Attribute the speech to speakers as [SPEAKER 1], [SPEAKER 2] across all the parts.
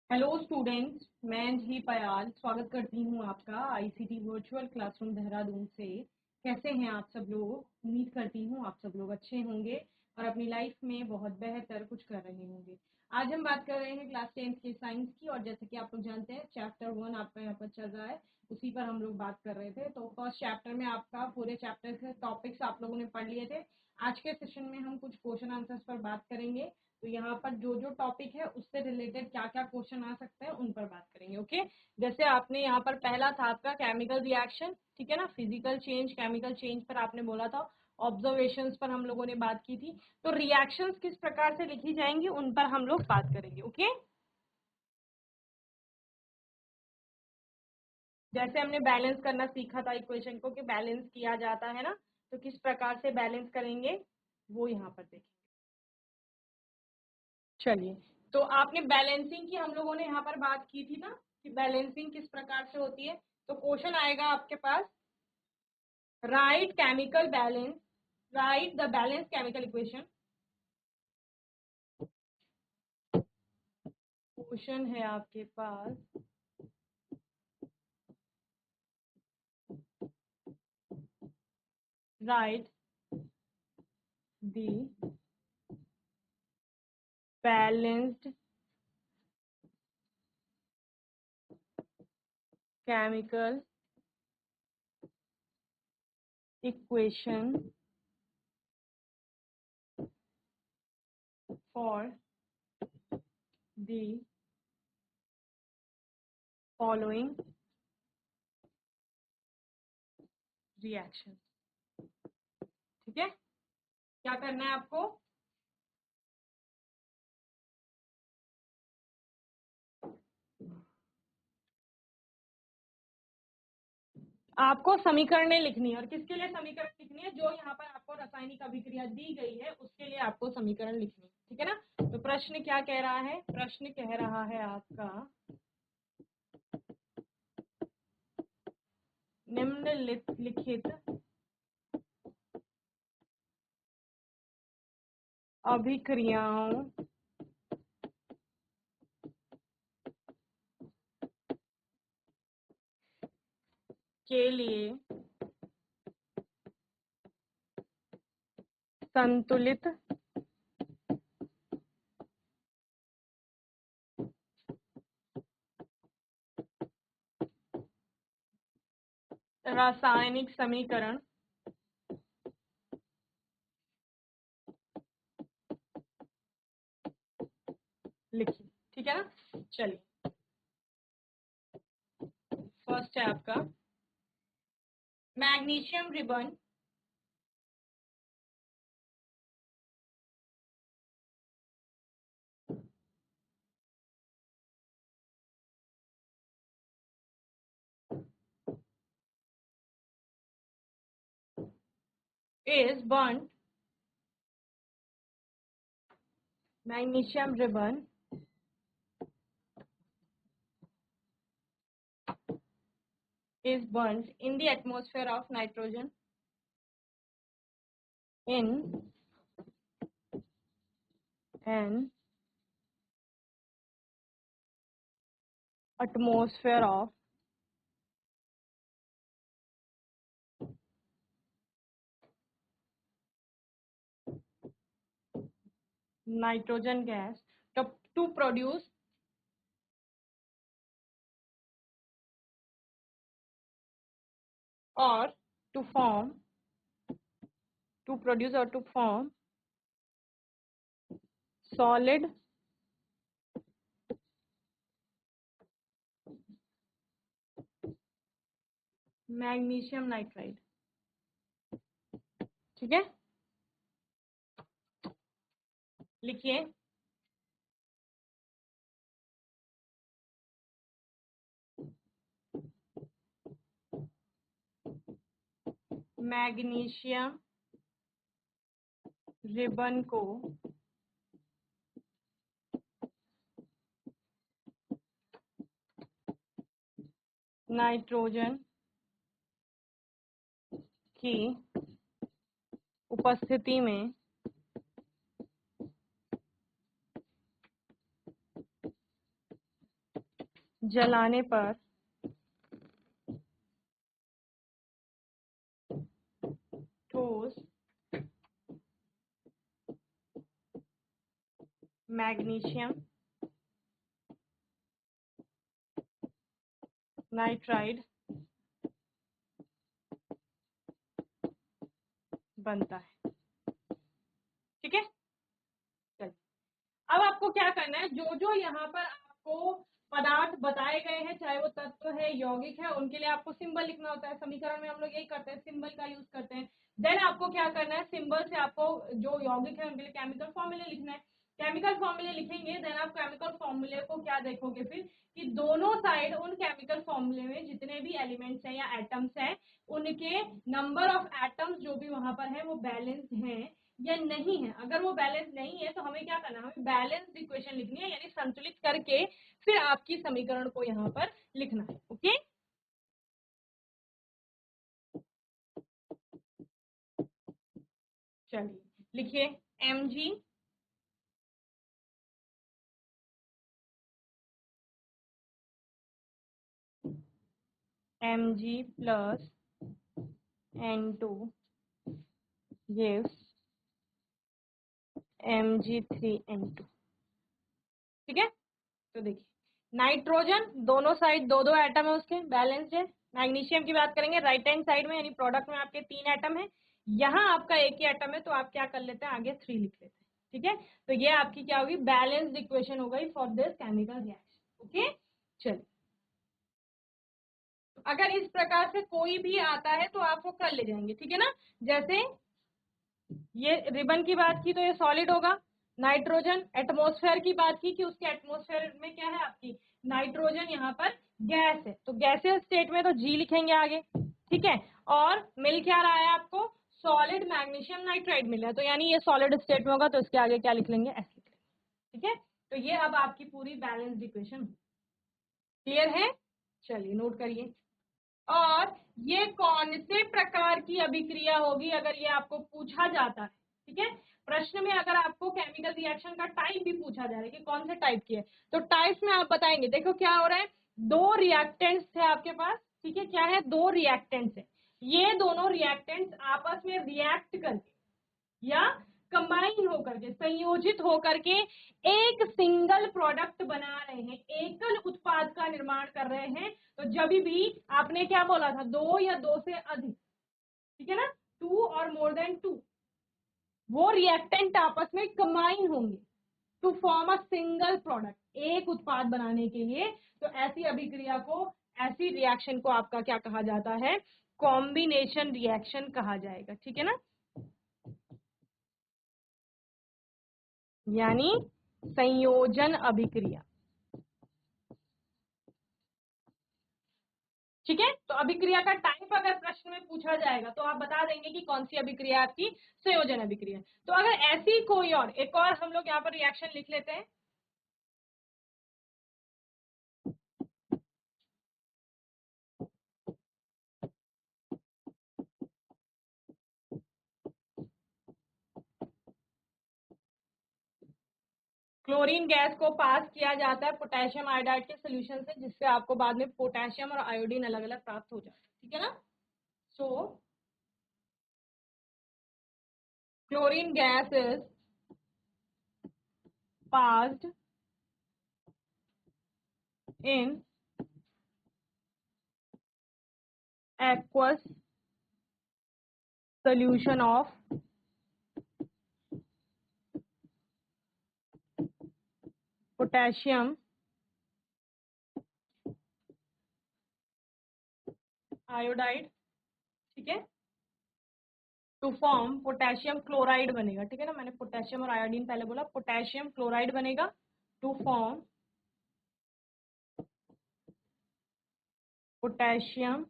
[SPEAKER 1] Hello students, मैं जी पयाल स्वागत करती हूँ आपका आईसीटी वर्चुअल क्लासरूम देहरादून से। कैसे हैं आप सब लोग? उम्मीद करती हूँ आप सब लोग अच्छे होंगे और अपनी लाइफ में बहुत बेहतर कुछ कर रहे होंगे। आज हम बात कर रहे हैं क्लास 10th के साइंस की, और जैसे कि आप लोग जानते हैं चैप्टर 1 आपका यहाँ पर चल रहा है, उसी पर हम लोग बात कर रहे थे। तो फर्स्ट चैप्टर में आपका पूरे चैप्टर के टॉपिक्स आप लोगों ने पढ़ लिए थे। आज के सेशन में हम कुछ क्वेश्चन आंसर्स पर बात करेंगे। तो यहाँ पर जो जो टॉपिक है उससे रिलेटेड क्या क्या क्वेश्चन आ सकते हैं उन पर बात करेंगे। ओके, जैसे आपने यहाँ पर पहला था आपका केमिकल रिएक्शन, ठीक है ना, फिजिकल चेंज केमिकल चेंज पर आपने बोला था। ऑब्जर्वेशंस पर हम लोगों ने बात की थी। तो रिएक्शंस किस प्रकार से लिखी जाएंगी उन पर हम लोग बात करेंगे। ओके, जैसे हमने बैलेंस करना सीखा था इक्वेशन को कि बैलेंस किया जाता है ना, तो किस प्रकार से बैलेंस करेंगे वो यहाँ पर देखेंगे। चलिए, तो आपने बैलेंसिंग की हम लोगों ने यहाँ पर बात की थी ना कि बैलेंसिंग किस प्रकार से होती है। तो क्वेश्चन आएगा आपके पास, write chemical balance, write the balance chemical equation. Question है आपके पास, write the balanced chemical equation for the following reaction. ठीक है, क्या करना है आपको? आपको समीकरणें लिखनी है। और किसके लिए समीकरण लिखनी है? जो यहाँ पर आपको रासायनिक अभिक्रिया दी गई है उसके लिए आपको समीकरण लिखनी है। ठीक है ना। तो प्रश्न क्या कह रहा है? प्रश्न कह रहा है आपका, निम्नलिखित अभिक्रियाओं के लिए संतुलित रासायनिक समीकरण लिखिए। ठीक है ना। चलिए, फर्स्ट है आपका magnesium ribbon is burnt, magnesium ribbon is burnt in the atmosphere of nitrogen, in an atmosphere of nitrogen gas to produce or to form to form solid magnesium nitride. ठीक है, लिखिए। मैग्नीशियम रिबन को nitrogen की उपस्थिति में जलाने पर ठोस मैग्नीशियम नाइट्राइड बनता है। ठीक है, चलिए अब आपको क्या करना है, जो जो यहाँ पर आपको पदार्थ बताए गए हैं, चाहे वो तत्व है यौगिक है, उनके लिए आपको सिंबल लिखना होता है। समीकरण में हम लोग यही करते हैं, सिंबल का यूज करते हैं। देन आपको क्या करना है, सिंबल से आपको जो यौगिक है उनके लिए केमिकल फॉर्मूले लिखना है। केमिकल फॉर्मूले लिखेंगे, देन आप केमिकल फॉर्मूले को क्या देखोगे फिर कि दोनों साइड उन केमिकल फॉर्मूले में जितने भी एलिमेंट्स हैं या एटम्स हैं, उनके नंबर ऑफ एटम्स जो भी वहां पर है वो बैलेंस्ड हैं या नहीं है। अगर वो बैलेंस नहीं है तो हमें क्या करना है, हमें बैलेंस्ड इक्वेशन लिखनी है, यानी संतुलित करके फिर आपकी समीकरण को यहाँ पर लिखना है। ओके, चलिए लिखिए Mg plus N2 gives Mg3N2। ठीक है, तो देखिए नाइट्रोजन दोनों साइड दो दो एटम है, उसके बैलेंस्ड है। मैग्नीशियम की बात करेंगे, राइट हैंड साइड में यानी प्रोडक्ट में आपके 3 एटम है, यहाँ आपका एक ही एटम है, तो आप क्या कर लेते हैं, आगे 3 लिख लेते हैं। ठीक है, तो ये आपकी क्या होगी, बैलेंस्ड इक्वेशन हो गई for this chemical reaction. Okay, चलिए अगर इस प्रकार से कोई भी आता है तो आप वो कर ले जाएंगे। ठीक है ना, जैसे ये रिबन की बात की तो ये सॉलिड होगा। नाइट्रोजन एटमॉस्फेयर की बात की कि उसके एटमॉस्फेयर में क्या है आपकी नाइट्रोजन, यहाँ पर गैस है, तो गैसियस स्टेट में तो जी लिखेंगे आगे। ठीक है, और मिल क्या रहा है आपको, सॉलिड मैग्नीशियम नाइट्राइड मिला है, तो यानी ये सॉलिड स्टेट में होगा, तो इसके आगे क्या लिख लेंगे, एस लिख लेंगे। ठीक है, तो ये अब आपकी पूरी बैलेंस्ड इक्वेशन क्लियर है। चलिए नोट करिए। और ये कौन से प्रकार की अभिक्रिया होगी अगर ये आपको पूछा जाता है। ठीक है, प्रश्न में अगर आपको केमिकल रिएक्शन का टाइप भी पूछा जा रहा है कि कौन से टाइप की है, तो टाइप्स में आप बताएंगे। देखो क्या हो रहा है, दो रिएक्टेंट्स थे आपके पास। ठीक है, क्या है, दो रिएक्टेंट्स है, ये दोनों रिएक्टेंट्स आपस में रिएक्ट करके या कंबाइन होकर के, संयोजित होकर के एक सिंगल प्रोडक्ट बना रहे हैं, एकल उत्पाद का निर्माण कर रहे हैं। तो जब भी आपने क्या बोला था, दो या दो से अधिक, ठीक है ना, 2 और मोर देन 2, वो रिएक्टेंट आपस में कंबाइन होंगे to form a single product, एक उत्पाद बनाने के लिए। तो ऐसी अभिक्रिया को, ऐसी रिएक्शन को आपका क्या कहा जाता है, कॉम्बिनेशन रिएक्शन कहा जाएगा। ठीक है ना, यानी संयोजन अभिक्रिया। ठीक है, तो अभिक्रिया का टाइप अगर प्रश्न में पूछा जाएगा तो आप बता देंगे कि कौन सी अभिक्रिया आपकी संयोजन अभिक्रिया। तो अगर ऐसी कोई और एक और हम लोग यहाँ पर रिएक्शन लिख लेते हैं, क्लोरीन गैस को पास किया जाता है पोटेशियम आयोडाइड के सोल्यूशन से, जिससे आपको बाद में पोटेशियम और आयोडीन अलग अलग प्राप्त हो जाता है। ठीक है ना, so chlorine gas is passed in aqueous solution of potassium iodide. ठीक है, टू फॉर्म पोटेशियम क्लोराइड बनेगा। ठीक है ना, मैंने पोटेशियम और आयोडीन पहले बोला, पोटेशियम क्लोराइड बनेगा to form potassium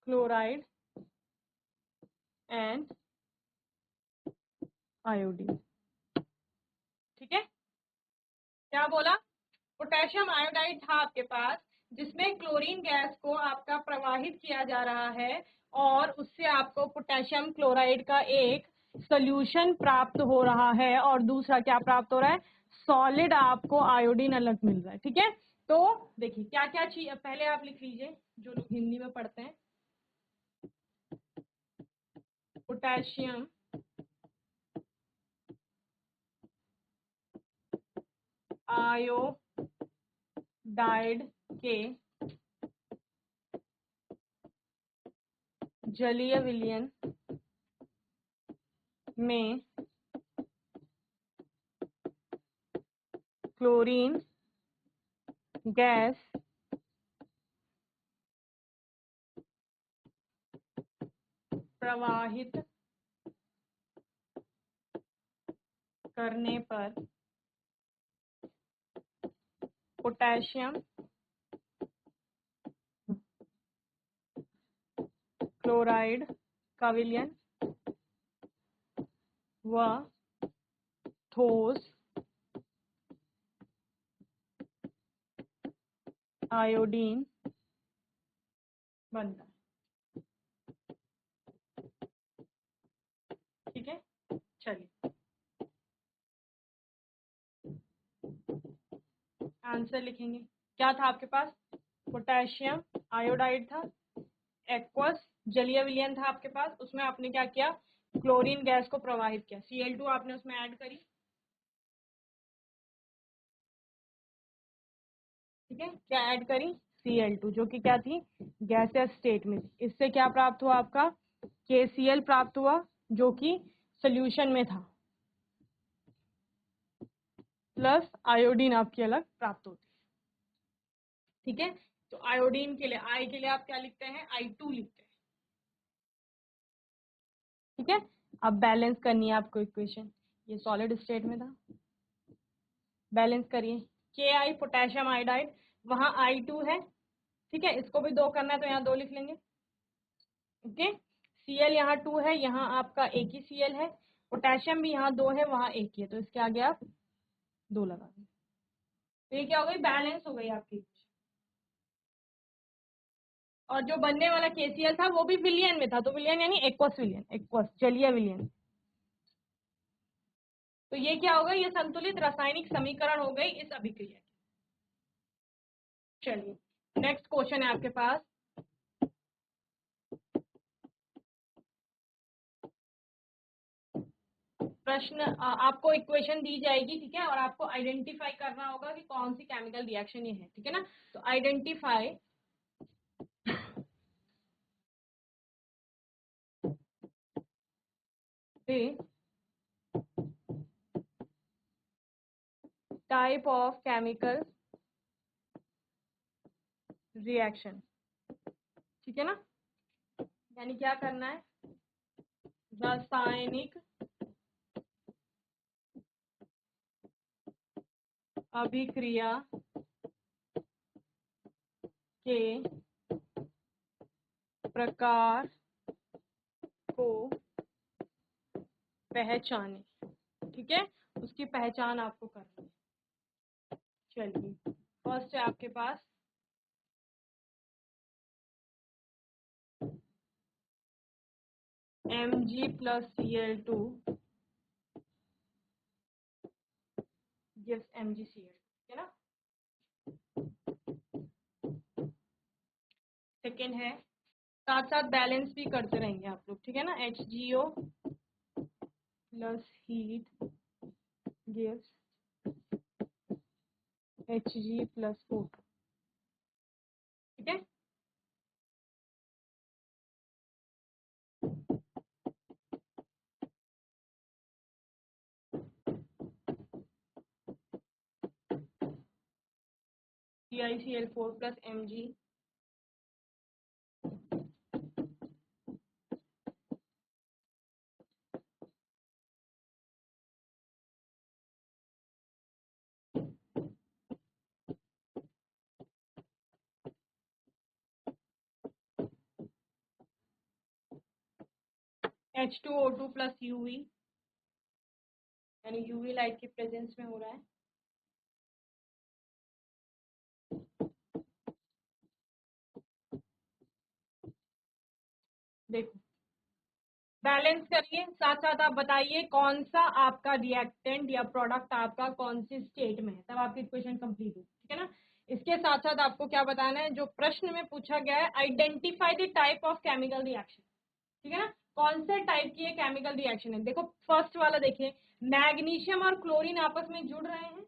[SPEAKER 1] chloride and iodine. ठीक है, क्या बोला, पोटेशियम आयोडाइड था आपके पास, जिसमें क्लोरीन गैस को आपका प्रवाहित किया जा रहा है और उससे आपको पोटेशियम क्लोराइड का एक सोल्यूशन प्राप्त हो रहा है, और दूसरा क्या प्राप्त हो रहा है, सॉलिड आपको आयोडीन अलग मिल रहा है, ठीक है। तो देखिए क्या क्या चीज, पहले आप लिख लीजिए जो लोग हिंदी में पढ़ते हैं। पोटेशियम आयोडाइड के जलीय विलयन में क्लोरीन गैस प्रवाहित करने पर पोटेशियम क्लोराइड का विलयन व ठोस आयोडीन बनता है, ठीक है। चलिए आंसर लिखेंगे। क्या था आपके पास? पोटेशियम आयोडाइड था, एक्वस जलीय विलयन था आपके पास, उसमें आपने क्या किया, क्लोरीन गैस को प्रवाहित किया, Cl2 आपने उसमें ऐड करी, ठीक है। क्या ऐड करी? Cl2, जो कि क्या थी, गैसियस स्टेट में थी। इससे क्या प्राप्त हुआ आपका, KCl प्राप्त हुआ, जो कि सोल्यूशन में था, प्लस आयोडीन आपकी अलग प्राप्त होती है, ठीक है। तो आयोडीन के लिए, आई के लिए आप क्या लिखते हैं, I2 लिखते हैं, ठीक है। अब बैलेंस करनी है आपको इक्वेशन, ये सॉलिड स्टेट में था, बैलेंस करिए। Ki पोटेशियम आयोडाइड, वहां I2 है, ठीक है, इसको भी 2 करना है तो यहाँ 2 लिख लेंगे, ओके। Cl यहाँ 2 है, यहाँ आपका एक ही Cl है, पोटेशियम भी यहाँ 2 है, वहां एक ही है, तो इसके आगे आप 2 लगा देंगे, तो ये क्या हो गई, बैलेंस हो गई आपकी। और जो बनने वाला KCl था वो भी विलियन में था, तो विलियन यानी एक्वस विलियन, एक्वस जलीय विलियन। तो ये क्या हो गई, ये संतुलित रासायनिक समीकरण हो गई इस अभिक्रिया की। चलिए नेक्स्ट क्वेश्चन है आपके पास। प्रश्न, आपको इक्वेशन दी जाएगी, ठीक है, और आपको आइडेंटिफाई करना होगा कि कौन सी केमिकल रिएक्शन ये है, ठीक है ना। तो identify the type of chemical reaction, ठीक है ना। यानी क्या करना है, रासायनिक अभिक्रिया के प्रकार को पहचाने, ठीक है, उसकी पहचान आपको करनी है। चलिए फर्स्ट है आपके पास Mg plus Cl2 gives MgCl, ठीक है ना। सेकेंड है, साथ साथ बैलेंस भी करते रहेंगे आप लोग, ठीक है ना। HgO plus heat gives Hg plus O2, ठीक है। CiCl4 plus Mg H2O2 plus UV, यानी यूवी लाइट के प्रेजेंस में हो रहा है। देखो बैलेंस करिए, साथ साथ आप बताइए कौन सा आपका रिएक्टेंट या प्रोडक्ट आपका कौन सी स्टेट में है, तब आपकी इक्वेशन कंप्लीट हो, ठीक है ना। इसके साथ साथ आपको क्या बताना है, जो प्रश्न में पूछा गया है, identify the type of chemical reaction, ठीक है ना, कौन से टाइप की ये केमिकल रिएक्शन है। देखो फर्स्ट वाला देखिए, मैग्नीशियम और क्लोरीन आपस में जुड़ रहे हैं,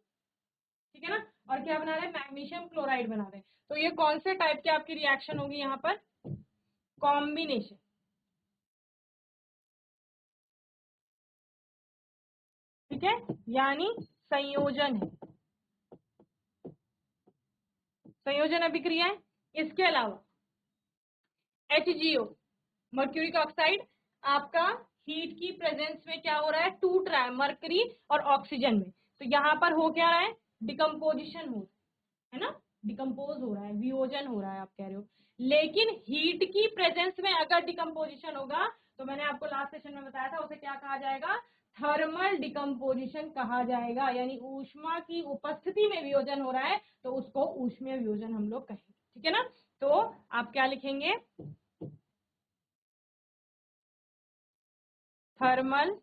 [SPEAKER 1] ठीक है ना, और क्या बना रहे हैं, मैग्नीशियम क्लोराइड बना रहे हैं। तो ये कौन से टाइप की आपकी रिएक्शन होगी यहाँ पर, कॉम्बिनेशन, ठीक है, यानी संयोजन है, संयोजन अभिक्रिया है। इसके अलावा HgO, मर्क्यूरिक ऑक्साइड, आपका हीट की प्रेजेंस में क्या हो रहा है, टूट रहा है मरकरी और ऑक्सीजन में। तो यहाँ पर हो क्या रहा है, डिकम्पोजिशन हो रहा है ना, डिकम्पोज हो रहा है, वियोजन हो रहा है आप कह रहे हो। लेकिन हीट की प्रेजेंस में अगर डिकम्पोजिशन होगा, तो मैंने आपको लास्ट सेशन में बताया था, उसे क्या कहा जाएगा, थर्मल डिकम्पोजिशन कहा जाएगा, यानी ऊष्मा की उपस्थिति में वियोजन हो रहा है तो उसको ऊष्मीय वियोजन हम लोग कहेंगे, ठीक है ना। तो आप क्या लिखेंगे, थर्मल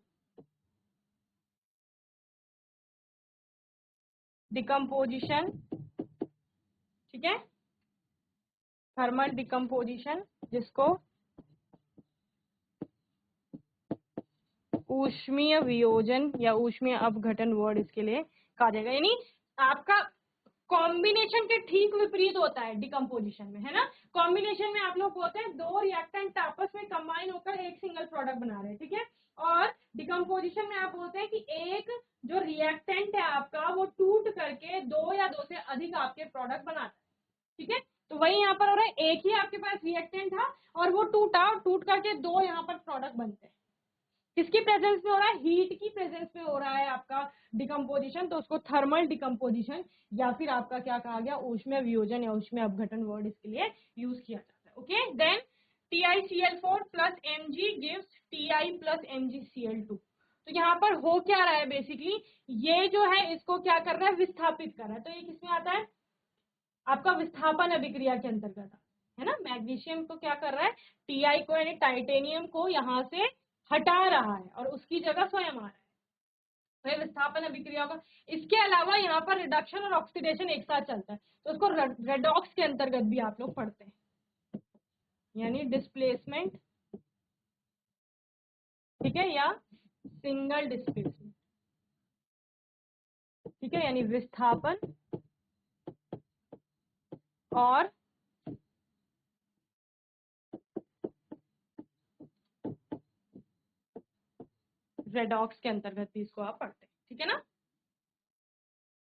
[SPEAKER 1] डिकम्पोजिशन, ठीक है, थर्मल डिकम्पोजिशन, जिसको ऊष्मीय वियोजन या ऊष्मीय अपघटन वर्ड इसके लिए कहा जाएगा। यानी आपका कॉम्बिनेशन के ठीक विपरीत होता है डिकम्पोजिशन में, है ना। कॉम्बिनेशन में आप लोग बोलते हैं दो रिएक्टेंट आपस में कंबाइन होकर एक सिंगल प्रोडक्ट बना रहे हैं, ठीक है। और डिकम्पोजिशन में आप बोलते हैं कि एक जो रिएक्टेंट है आपका वो टूट करके दो या दो से अधिक आपके प्रोडक्ट बनाता है, ठीक है। तो वही यहाँ पर हो रहा है, एक ही आपके पास रिएक्टेंट था और वो टूटा, टूट करके दो यहाँ पर प्रोडक्ट बनते हैं। किसकी प्रेजेंस में हो रहा है, हीट की प्रेजेंस में हो रहा है आपका डिकम्पोजिशन, तो उसको थर्मल डिकम्पोजिशन या फिर आपका क्या कहा गया, ऊष्मीय वियोजन या ऊष्मीय अपघटन वर्ड इसके लिए यूज किया जाता है। Okay, then TiCl4 plus Mg gives Ti plus MgCl2। तो यहाँ पर हो क्या रहा है, बेसिकली ये जो है इसको क्या कर रहा है, विस्थापित कर रहा है। तो ये किसमें आता है, आपका विस्थापन अभिक्रिया के अंतर्गत है ना। मैग्नीशियम को क्या कर रहा है, Ti को यानी टाइटेनियम को यहाँ से हटा रहा है और उसकी जगह स्वयं आ रहा है, तो ये विस्थापन अभिक्रिया होगा। इसके अलावा यहाँ पर रिडक्शन और ऑक्सीडेशन एक साथ चलता है, तो उसको रेडॉक्स के अंतर्गत भी आप लोग पढ़ते हैं, यानी डिस्प्लेसमेंट, ठीक है, या सिंगल डिस्प्लेसमेंट, ठीक है, यानी विस्थापन और रेडॉक्स के अंतर्गत भी इसको आप पढ़ते हैं, ठीक है ना।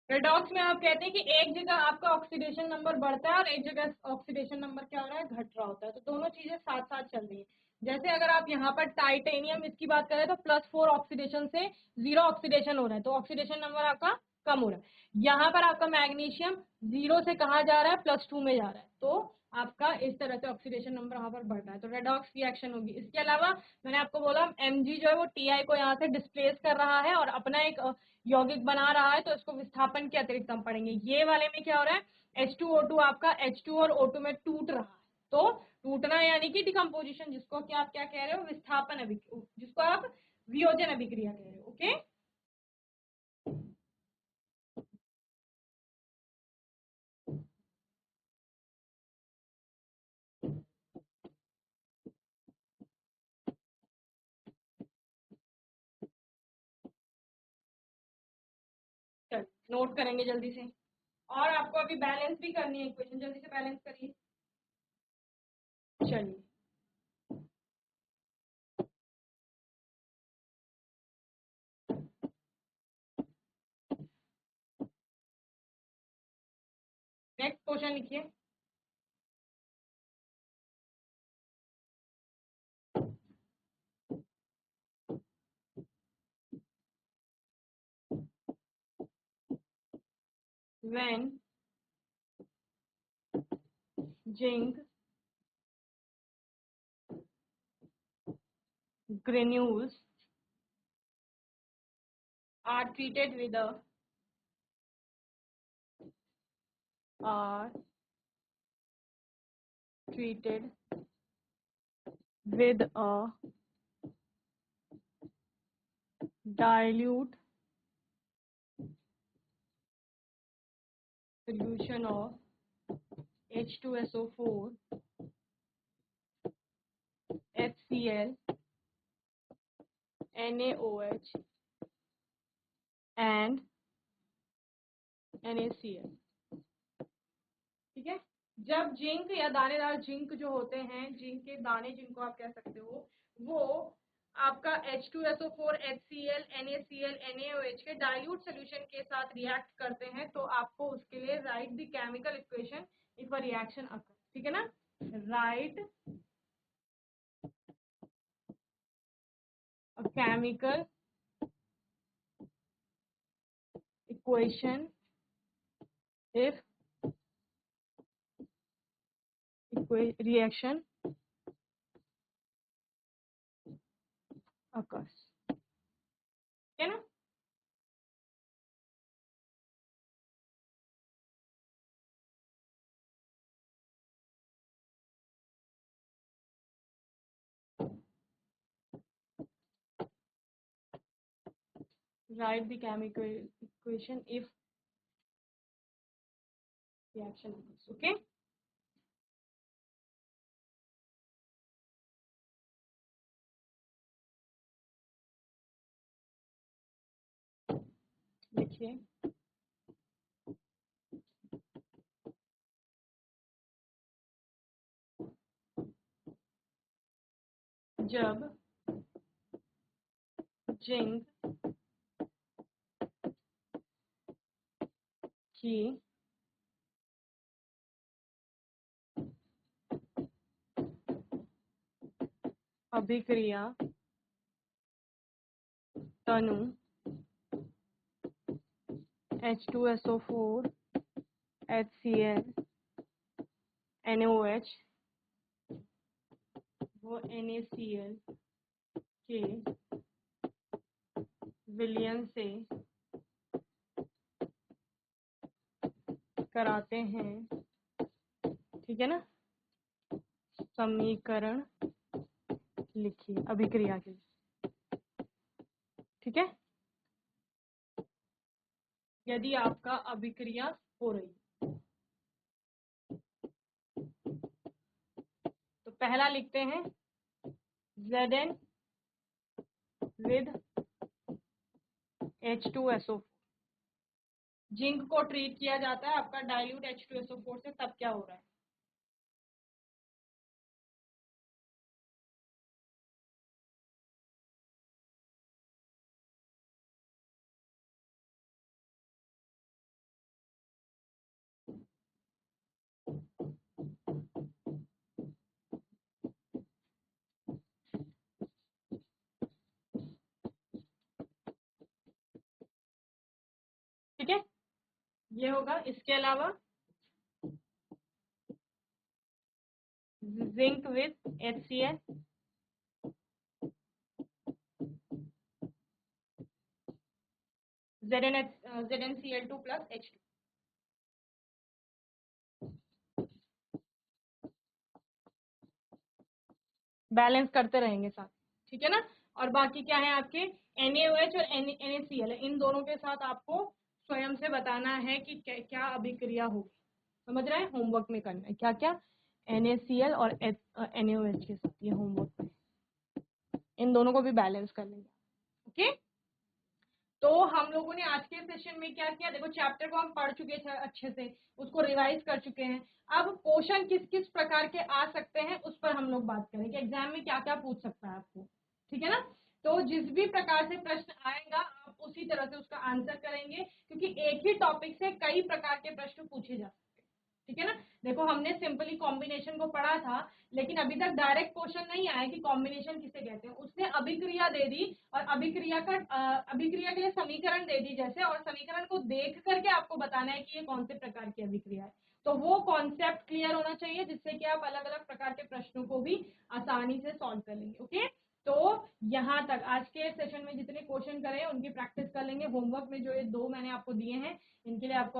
[SPEAKER 1] रेडॉक्स में आप कहते हैं कि एक जगह आपका ऑक्सीडेशन नंबर बढ़ता है और एक जगह ऑक्सीडेशन नंबर क्या हो रहा है, घट रहा होता है, तो दोनों चीजें साथ साथ चल रही है। जैसे अगर आप यहाँ पर टाइटेनियम इसकी बात करें तो +4 ऑक्सीडेशन से 0 ऑक्सीडेशन हो रहा है, तो ऑक्सीडेशन नंबर आपका कम हो रहा है। यहाँ पर आपका मैग्नीशियम 0 से कहा जा रहा है, +2 में जा रहा है, तो आपका इस तरह से ऑक्सीडेशन नंबर वहां पर बढ़ रहा है, तो रेडॉक्स रिएक्शन होगी। इसके अलावा मैंने आपको बोला Mg जो है वो Ti को यहाँ से डिस्प्लेस कर रहा है और अपना एक यौगिक बना रहा है, तो इसको विस्थापन के अतिरिक्त हम पढ़ेंगे। ये वाले में क्या हो रहा है, H2O2 आपका H2 और O2 में टूट रहा है, तो टूटना यानी कि डिकम्पोजिशन, जिसको कि आप क्या कह रहे हो, विस्थापन अभिक्रिया, जिसको आप वियोजन अभिक्रिया कह रहे हो। ओके, चल नोट करेंगे जल्दी से, और आपको अभी बैलेंस भी करनी है इक्वेशन, जल्दी से बैलेंस करिए। चलिए, नेक्स्ट क्वेश्चन लिखिए। When zinc granules are treated with a are treated with a dilute solution of H2SO4 HCl NaOH and NaCl। ठीक है, जब जिंक या दानेदार जिंक जो होते हैं, जिंक के दाने जिनको आप कह सकते हो, वो आपका H2SO4 HCl NaCl NaOH के डाइल्यूट सोल्यूशन के साथ रिएक्ट करते हैं, तो आपको उसके लिए right the chemical equation if a reaction occur. ठीक है ना, right a chemical equation if reaction occurs। है ना, write the chemical equation if reaction occurs। okay, देखिए जब जिंक की अभिक्रिया तनु H2SO4 HCl NaOH वो NaCl के विलयन से कराते हैं। ठीक है ना, समीकरण लिखिए अभिक्रिया के लिए। ठीक है, यदि आपका अभिक्रिया हो रही तो पहला लिखते हैं Zn with H2SO4। जिंक को ट्रीट किया जाता है आपका डाइल्यूट H2SO4 से, तब क्या हो रहा है, ठीक है, ये होगा। इसके अलावा zinc with HCl ZnCl2 plus H2, balance करते रहेंगे साथ। ठीक है ना, और बाकी क्या है आपके NaOH और NaCl, इन दोनों के साथ आपको स्वयं से बताना है कि क्या अभिक्रिया होगी। समझ रहे हैं, होमवर्क में करना है क्या क्या, NaCl और NaOH के साथ, ये होमवर्क में इन दोनों को भी बैलेंस कर लेंगे। ओके, तो हम लोगों ने आज के सेशन में क्या किया, देखो चैप्टर को हम पढ़ चुके थे अच्छे से, उसको रिवाइज कर चुके हैं। अब क्वेश्चन किस किस प्रकार के आ सकते हैं उस पर हम लोग बात करेंगे, एग्जाम में क्या क्या पूछ सकता है आपको। ठीक है ना, तो जिस भी प्रकार से प्रश्न आएगा आप उसी तरह से उसका आंसर करेंगे, क्योंकि एक ही टॉपिक से कई प्रकार के प्रश्न पूछे जा सकते हैं। ठीक है ना, देखो हमने सिंपली कॉम्बिनेशन को पढ़ा था, लेकिन अभी तक डायरेक्ट क्वेश्चन नहीं आया कि कॉम्बिनेशन किसे कहते हैं। उसने अभिक्रिया दे दी और अभिक्रिया के लिए समीकरण दे दी जैसे, और समीकरण को देख करके आपको बताना है कि ये कौन से प्रकार की अभिक्रिया है। तो वो कॉन्सेप्ट क्लियर होना चाहिए, जिससे कि आप अलग अलग प्रकार के प्रश्नों को भी आसानी से सॉल्व कर लेंगे। ओके, तो यहाँ तक आज के सेशन में जितने क्वेश्चन करें उनकी प्रैक्टिस कर लेंगे। होमवर्क में जो ये दो मैंने आपको दिए हैं, इनके लिए आपको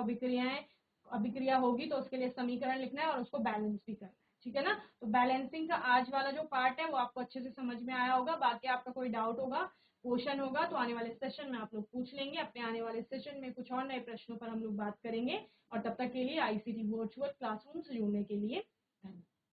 [SPEAKER 1] अभिक्रिया होगी तो उसके लिए समीकरण लिखना है और उसको बैलेंस भी करना है। ठीक है ना। तो बैलेंसिंग का आज वाला जो पार्ट है वो आपको अच्छे से समझ में आया होगा। बाकी आपका कोई डाउट होगा, क्वेश्चन होगा, तो आने वाले सेशन में आप लोग पूछ लेंगे। अपने आने वाले सेशन में कुछ और नए प्रश्नों पर हम लोग बात करेंगे। और तब तक के लिए आईसीटी वर्चुअल क्लासरूम से जुड़ने के लिए धन्यवाद।